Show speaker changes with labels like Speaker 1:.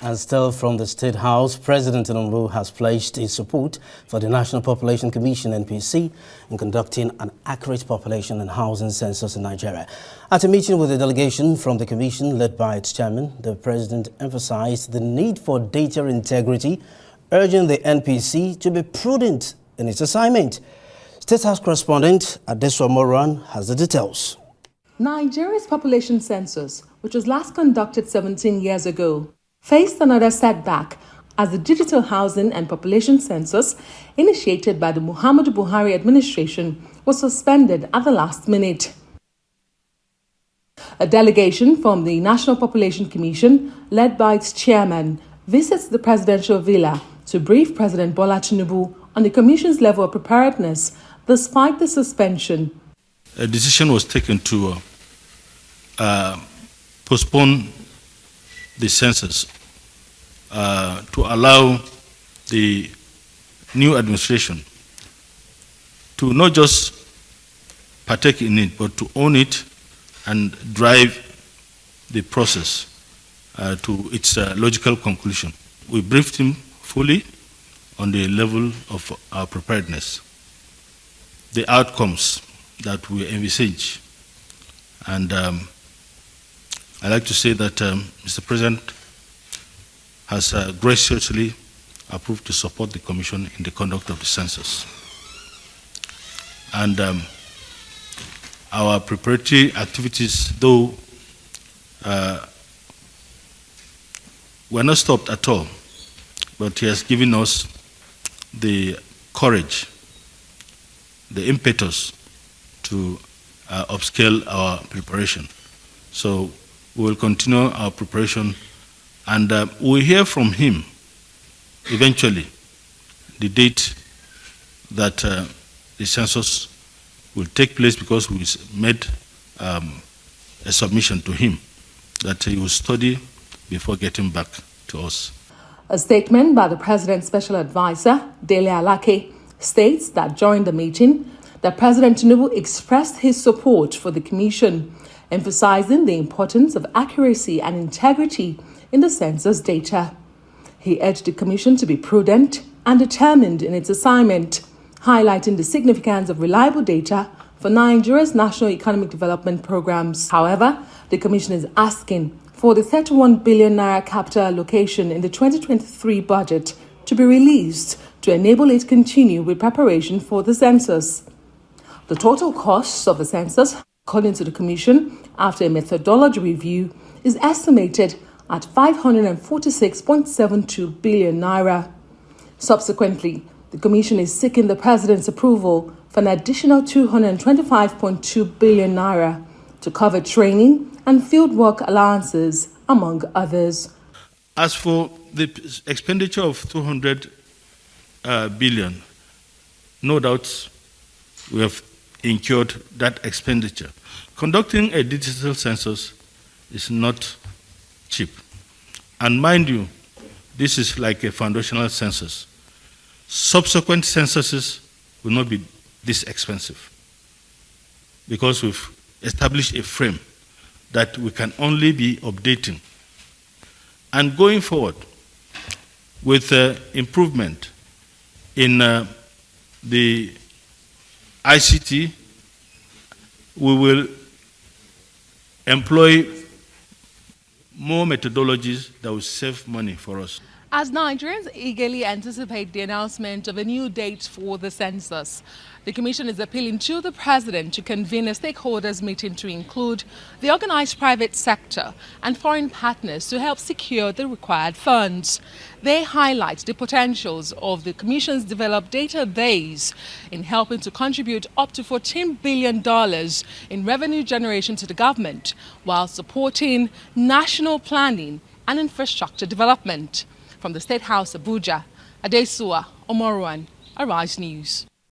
Speaker 1: And still from the State House, President Tinubu has pledged his support for the National Population Commission (NPC) in conducting an accurate population and housing census in Nigeria. At a meeting with a delegation from the commission led by its chairman, the president emphasized the need for data integrity, urging the NPC to be prudent in its assignment. State House correspondent Adesu Moran has the details.
Speaker 2: Nigeria's population census, which was last conducted 17 years ago, faced another setback as the digital housing and population census initiated by the Muhammadu Buhari administration was suspended at the last minute. A delegation from the National Population Commission, led by its chairman, visits the presidential villa to brief President Bola Tinubu on the commission's level of preparedness despite the suspension.
Speaker 3: A decision was taken to postpone the census to allow the new administration to not just partake in it, but to own it and drive the process to its logical conclusion. We briefed him fully on the level of our preparedness, the outcomes that we envisage. And I'd like to say that Mr. President has graciously approved to support the Commission in the conduct of the census. And our preparatory activities, though, were not stopped at all, but he has given us the courage, the impetus to upscale our preparation. So we will continue our preparation, and we'll hear from him eventually the date that the census will take place, because we made a submission to him that he will study before getting back to us.
Speaker 2: A statement by the President's Special Advisor, Dele Alake, states that during the meeting, that President Tinubu expressed his support for the Commission, emphasizing the importance of accuracy and integrity in the census data. He urged the Commission to be prudent and determined in its assignment, highlighting the significance of reliable data for Nigeria's national economic development programs. However, the Commission is asking for the 31 billion naira capital allocation in the 2023 budget to be released to enable it to continue with preparation for the census. The total costs of the census, according to the Commission, after a methodology review, is estimated at 546.72 billion naira. Subsequently, the Commission is seeking the President's approval for an additional 225.2 billion naira to cover training and fieldwork allowances, among others.
Speaker 3: As for the expenditure of 200 billion, no doubt we have incurred that expenditure. Conducting a digital census is not cheap. And mind you, this is like a foundational census. Subsequent censuses will not be this expensive, because we've established a frame that we can only be updating. And going forward, with improvement in the ICT, we will employ more methodologies that will save money for us.
Speaker 2: As Nigerians eagerly anticipate the announcement of a new date for the census, the Commission is appealing to the President to convene a stakeholders meeting to include the organized private sector and foreign partners to help secure the required funds. They highlight the potentials of the Commission's developed database in helping to contribute up to $14 billion in revenue generation to the government, while supporting national planning and infrastructure development. From the State House, Abuja, Adesu Moran, Arise News.